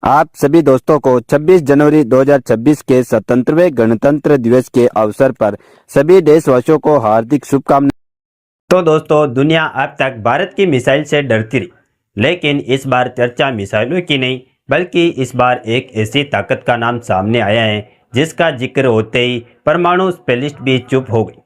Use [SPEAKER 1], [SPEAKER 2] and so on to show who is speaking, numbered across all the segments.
[SPEAKER 1] आप सभी दोस्तों को 26 जनवरी 2026 के स्वतंत्रता गणतंत्र दिवस के अवसर पर सभी देशवासियों को हार्दिक शुभकामनाएं।
[SPEAKER 2] तो दोस्तों, दुनिया अब तक भारत की मिसाइल से डरती रही, लेकिन इस बार चर्चा मिसाइलों की नहीं बल्कि इस बार एक ऐसी ताकत का नाम सामने आया है जिसका जिक्र होते ही परमाणु स्पेशलिस्ट भी चुप हो गई।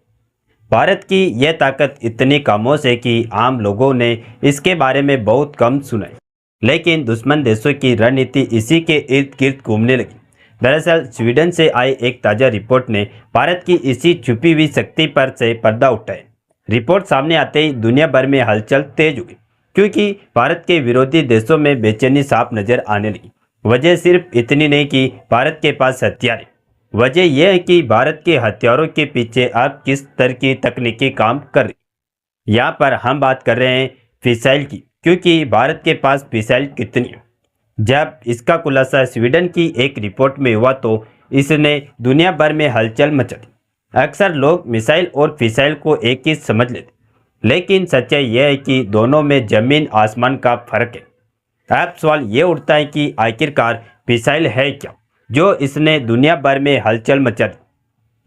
[SPEAKER 2] भारत की यह ताकत इतनी खामोश है कि आम लोगों ने इसके बारे में बहुत कम सुना है, लेकिन दुश्मन देशों की रणनीति इसी के इर्द गिर्द घूमने लगी। दरअसल स्वीडन से आई एक ताज़ा रिपोर्ट ने भारत की इसी छुपी हुई शक्ति पर से पर्दा उठाया। रिपोर्ट सामने आते ही दुनिया भर में हलचल तेज हो गई, क्योंकि भारत के विरोधी देशों में बेचैनी साफ नजर आने लगी। वजह सिर्फ इतनी नहीं कि भारत के पास हथियार है, वजह यह है कि भारत के हथियारों के पीछे अब किस तरह की तकनीकी काम कर रही। यहाँ पर हम बात कर रहे हैं मिसाइल की, क्योंकि भारत के पास मिसाइल कितनी है। जब इसका खुलासा स्वीडन की एक रिपोर्ट में हुआ तो इसने दुनिया भर में हलचल मचा दी। अक्सर लोग मिसाइल और फिसाइल को एक ही समझ लेते, लेकिन सच्चाई यह है कि दोनों में जमीन आसमान का फर्क है। अब सवाल ये उठता है कि आखिरकार मिसाइल है क्या जो इसने दुनिया भर में हलचल मचा दी।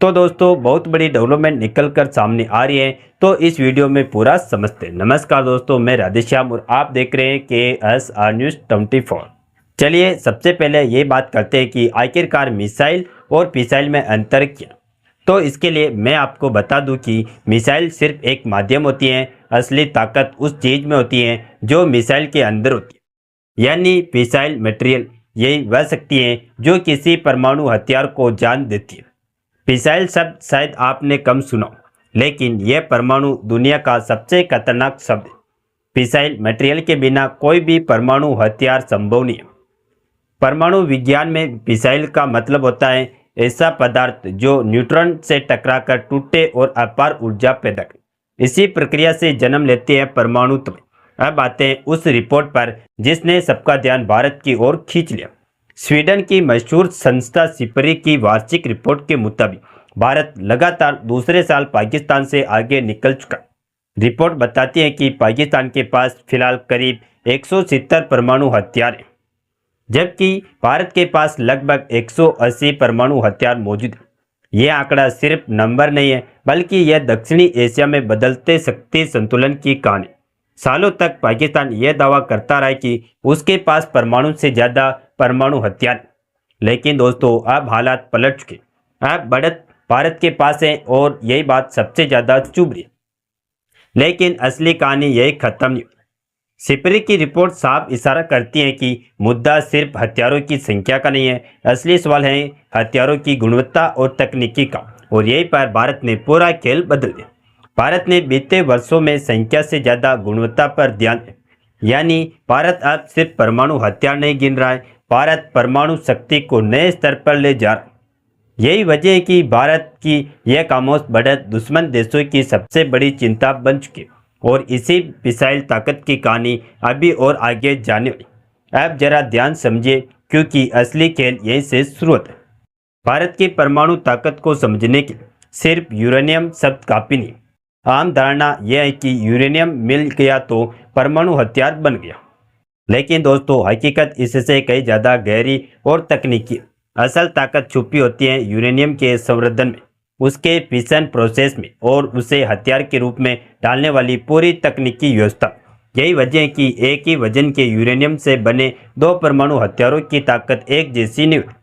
[SPEAKER 2] तो दोस्तों, बहुत बड़ी डेवलपमेंट निकल कर सामने आ रही है, तो इस वीडियो में पूरा समझते हैं। नमस्कार दोस्तों, मैं राधेश्याम और आप देख रहे हैं KSR न्यूज़ 24। चलिए सबसे पहले ये बात करते हैं कि आखिरकार मिसाइल और फिसाइल में अंतर क्या। तो इसके लिए मैं आपको बता दूं कि मिसाइल सिर्फ एक माध्यम होती है, असली ताकत उस चीज़ में होती है जो मिसाइल के अंदर होती है। यानी फिसाइल मटेरियल यही वह शक्ति है जो किसी परमाणु हथियार को जान देती है। फिसाइल शब्द शायद आपने कम सुना हो, लेकिन यह परमाणु दुनिया का सबसे खतरनाक शब्द है। फिसाइल मटेरियल के बिना कोई भी परमाणु हथियार संभव नहीं है। परमाणु विज्ञान में फिसाइल का मतलब होता है ऐसा पदार्थ जो न्यूट्रॉन से टकराकर टूटे और अपार ऊर्जा पैदा करे। इसी प्रक्रिया से जन्म लेते हैं परमाणु तत्व। अब आते हैं उस रिपोर्ट पर जिसने सबका ध्यान भारत की ओर खींच लिया। स्वीडन की मशहूर संस्था सिपरी की वार्षिक रिपोर्ट के मुताबिक भारत लगातार दूसरे साल पाकिस्तान से आगे निकल चुका। रिपोर्ट बताती है कि पाकिस्तान के पास फिलहाल करीब 170 परमाणु हथियार हैं, जबकि भारत के पास लगभग 180 परमाणु हथियार मौजूद है। यह आंकड़ा सिर्फ नंबर नहीं है, बल्कि यह दक्षिणी एशिया में बदलते शक्ति संतुलन की कहानी। सालों तक पाकिस्तान यह दावा करता रहा कि उसके पास परमाणु से ज़्यादा परमाणु हथियार है। लेकिन दोस्तों, अब हालात पलट चुके। अब बढ़त भारत के पास है और यही बात सबसे ज़्यादा चुभ रही है। लेकिन असली कहानी यही खत्म नहीं हुई। सिपरी की रिपोर्ट साफ इशारा करती है कि मुद्दा सिर्फ हथियारों की संख्या का नहीं है, असली सवाल है हथियारों की गुणवत्ता और तकनीकी का। और यहीं पर भारत ने पूरा खेल बदल दिया। भारत ने बीते वर्षों में संख्या से ज़्यादा गुणवत्ता पर ध्यान दिया। यानी भारत अब सिर्फ परमाणु हथियार नहीं गिन रहा है, भारत परमाणु शक्ति को नए स्तर पर ले जा रहा है। यही वजह है कि भारत की यह खामोश बढ़त दुश्मन देशों की सबसे बड़ी चिंता बन चुकी है। और इसी मिसाइल ताकत की कहानी अभी और आगे जाने वाली। अब जरा ध्यान समझिए, क्योंकि असली खेल यहीं से शुरू होता है। भारत की परमाणु ताकत को समझने के लिए सिर्फ यूरेनियम शब्द काफी नहीं। आम धारणा यह है कि यूरेनियम मिल गया तो परमाणु हथियार बन गया, लेकिन दोस्तों हकीकत इससे कई ज़्यादा गहरी और तकनीकी है। असल ताकत छुपी होती है यूरेनियम के संवर्धन में, उसके फिशन प्रोसेस में और उसे हथियार के रूप में डालने वाली पूरी तकनीकी व्यवस्था। यही वजह है कि एक ही वजन के यूरेनियम से बने दो परमाणु हथियारों की ताकत एक जैसी नहीं होती।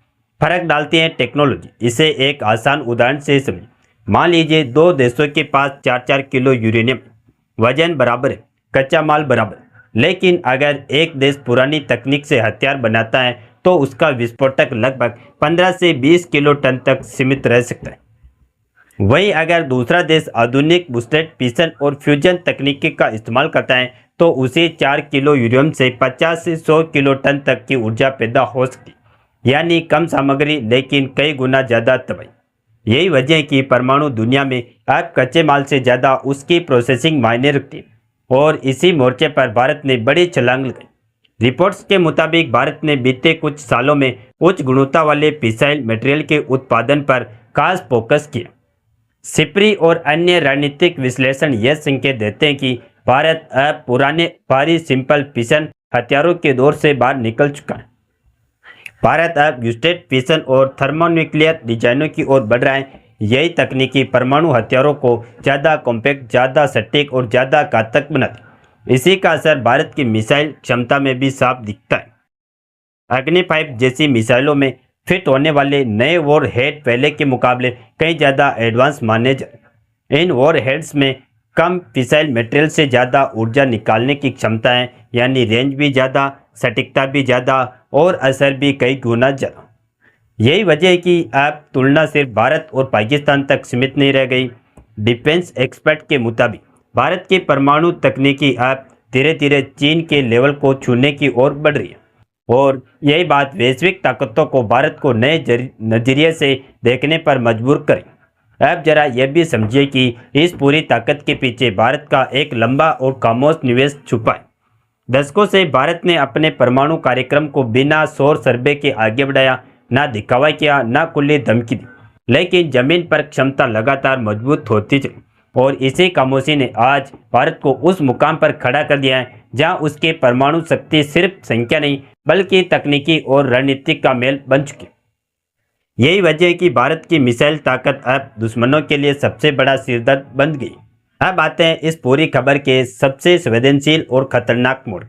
[SPEAKER 2] फर्क डालती है टेक्नोलॉजी। इसे एक आसान उदाहरण से समझिए। मान लीजिए दो देशों के पास 4-4 किलो यूरेनियम, वजन बराबर है, कच्चा माल बराबर। लेकिन अगर एक देश पुरानी तकनीक से हथियार बनाता है तो उसका विस्फोटक लगभग 15 से 20 किलो टन तक सीमित रह सकता है। वहीं अगर दूसरा देश आधुनिक बूस्टेड फिशन और फ्यूजन तकनीकी का इस्तेमाल करता है तो उसे 4 किलो यूरेनियम से 50 से 100 किलो टन तक की ऊर्जा पैदा हो सकती है। यानी कम सामग्री लेकिन कई गुना ज़्यादा तबाही। यही वजह है कि परमाणु दुनिया में अब कच्चे माल से ज़्यादा उसकी प्रोसेसिंग मायने रखती है। और इसी मोर्चे पर भारत ने बड़ी छलांग लगाई। रिपोर्ट्स के मुताबिक भारत ने बीते कुछ सालों में उच्च गुणवत्ता वाले फिसाइल मटेरियल के उत्पादन पर खास फोकस किया। सिपरी और अन्य रणनीतिक विश्लेषण यह संकेत देते हैं कि भारत अब पुराने भारी सिंपल फिशन हथियारों के दौर से बाहर निकल चुका है। भारत अब यूस्टेड फिशन और थर्मोन्यूक्लियर डिजाइनों की ओर बढ़ रहा है। यही तकनीकी परमाणु हथियारों को ज़्यादा कॉम्पैक्ट, ज़्यादा सटीक और ज़्यादा घातक बनाती। इसी का असर भारत की मिसाइल क्षमता में भी साफ दिखता है। अग्नि 5 जैसी मिसाइलों में फिट होने वाले नए वॉर हेड पहले के मुकाबले कई ज़्यादा एडवांस माने जाते। इन वॉर हेड्स में कम फिसाइल मटेरियल से ज़्यादा ऊर्जा निकालने की क्षमता है, यानी रेंज भी ज़्यादा, सटीकता भी ज़्यादा और असर भी कई गुना ज़्यादा। यही वजह है कि अब तुलना सिर्फ भारत और पाकिस्तान तक सीमित नहीं रह गई। डिफेंस एक्सपर्ट के मुताबिक भारत की परमाणु तकनीकी अब धीरे धीरे चीन के लेवल को छूने की ओर बढ़ रही है और यही बात वैश्विक ताकतों को भारत को नए नजरिए से देखने पर मजबूर करे। अब जरा यह भी समझिए कि इस पूरी ताकत के पीछे भारत का एक लंबा और खामोश निवेश छुपा है। दशकों से भारत ने अपने परमाणु कार्यक्रम को बिना शोर शराबे के आगे बढ़ाया, ना दिखावा किया, ना खुली धमकी दी, लेकिन जमीन पर क्षमता लगातार मजबूत होती चली और इसी खामोशी ने आज भारत को उस मुकाम पर खड़ा कर दिया है जहां उसके परमाणु शक्ति सिर्फ संख्या नहीं बल्कि तकनीकी और रणनीतिक का मेल बन चुकी। यही वजह है कि भारत की मिसाइल ताकत अब दुश्मनों के लिए सबसे बड़ा सिरदर्द बन गई। अब आते हैं इस पूरी खबर के सबसे संवेदनशील और खतरनाक मोड़।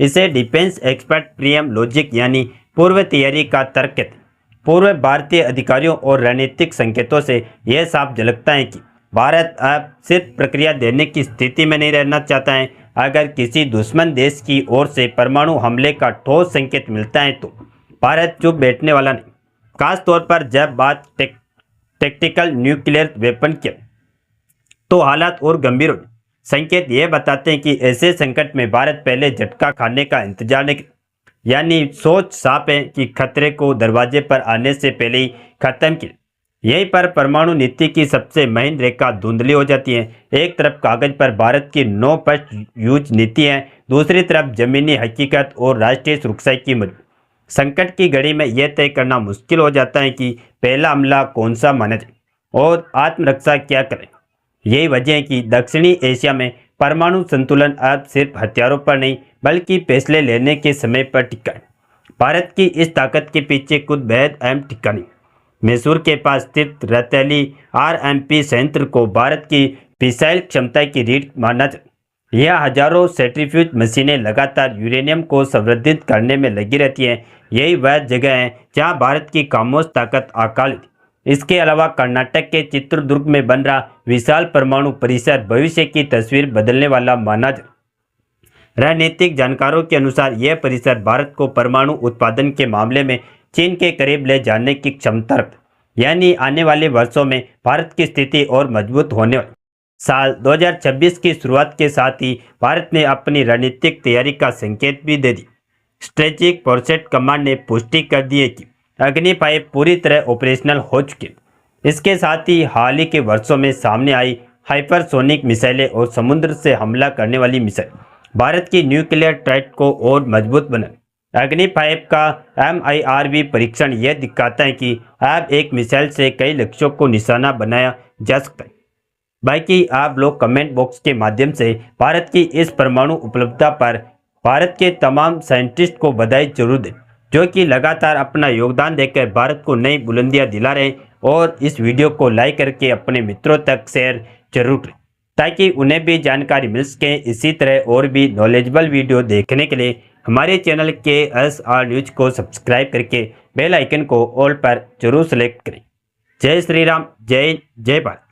[SPEAKER 2] इसे डिफेंस एक्सपर्ट प्रियम लॉजिक यानी पूर्व तैयारी का तर्क कहते हैं। पूर्व भारतीय अधिकारियों और रणनीतिक संकेतों से यह साफ झलकता है कि भारत अब सिर्फ प्रक्रिया देने की स्थिति में नहीं रहना चाहता है। अगर किसी दुश्मन देश की ओर से परमाणु हमले का ठोस संकेत मिलता है तो भारत चुप बैठने वाला नहीं, खास तौर पर जब बात टैक्टिकल न्यूक्लियर वेपन की तो हालात और गंभीर हो। संकेत ये बताते हैं कि ऐसे संकट में भारत पहले झटका खाने का इंतजार नहीं, यानी सोच साफ है कि खतरे को दरवाजे पर आने से पहले ही खत्म किया। यहीं पर परमाणु नीति की सबसे महीन रेखा धुंधली हो जाती है। एक तरफ कागज पर भारत की नो फर्स्ट यूज नीति है, दूसरी तरफ जमीनी हकीकत और राष्ट्रीय सुरक्षा की मजबूरी। संकट की घड़ी में यह तय करना मुश्किल हो जाता है कि पहला हमला कौन सा माना जाए और आत्मरक्षा क्या करें। यही वजह है कि दक्षिणी एशिया में परमाणु संतुलन अब सिर्फ हथियारों पर नहीं बल्कि फैसले लेने के समय पर टिका है। भारत की इस ताकत के पीछे कुछ बेहद अहम ठिकाने। मैसूर के पास स्थित रतौली RMP संयंत्र को भारत की मिसाइल क्षमता की रीढ़ माना जाता है। यह हजारों सेंट्रीफ्यूज मशीनें लगातार यूरेनियम को संवर्धित करने में लगी रहती हैं। यही वह जगह है जहां भारत की खामोश ताकत अकाल। इसके अलावा कर्नाटक के चित्रदुर्ग में बन रहा विशाल परमाणु परिसर भविष्य की तस्वीर बदलने वाला माना जाता है। रणनीतिक जानकारों के अनुसार यह परिसर भारत को परमाणु उत्पादन के मामले में चीन के करीब ले जाने की क्षमता रखता है, यानी आने वाले वर्षों में भारत की स्थिति और मजबूत होने वाली। साल 2026 की शुरुआत के साथ ही भारत ने अपनी रणनीतिक तैयारी का संकेत भी दे दी। स्ट्रेटेजिक फोर्सेस कमांड ने पुष्टि कर दी है कि अग्नि 5 पूरी तरह ऑपरेशनल हो चुके हैं। इसके साथ ही हाल ही के वर्षों में सामने आई हाइपरसोनिक मिसाइलें और समुद्र से हमला करने वाली मिसाइल भारत की न्यूक्लियर थ्रेट को और मजबूत बना। अग्नि 5 का MIRV परीक्षण यह दिखाता है कि अब एक मिसाइल से कई लक्ष्यों को निशाना बनाया जा सकता है। बाकी आप लोग कमेंट बॉक्स के माध्यम से भारत की इस परमाणु उपलब्धता पर भारत के तमाम साइंटिस्ट को बधाई जरूर दें, जो कि लगातार अपना योगदान देकर भारत को नई बुलंदियां दिला रहे। और इस वीडियो को लाइक करके अपने मित्रों तक शेयर जरूर करें ताकि उन्हें भी जानकारी मिल सके। इसी तरह और भी नॉलेजेबल वीडियो देखने के लिए हमारे चैनल KSR न्यूज को सब्सक्राइब करके बेल आइकन को ऑल पर जरूर सेलेक्ट करें। जय श्री राम, जय जय भारत।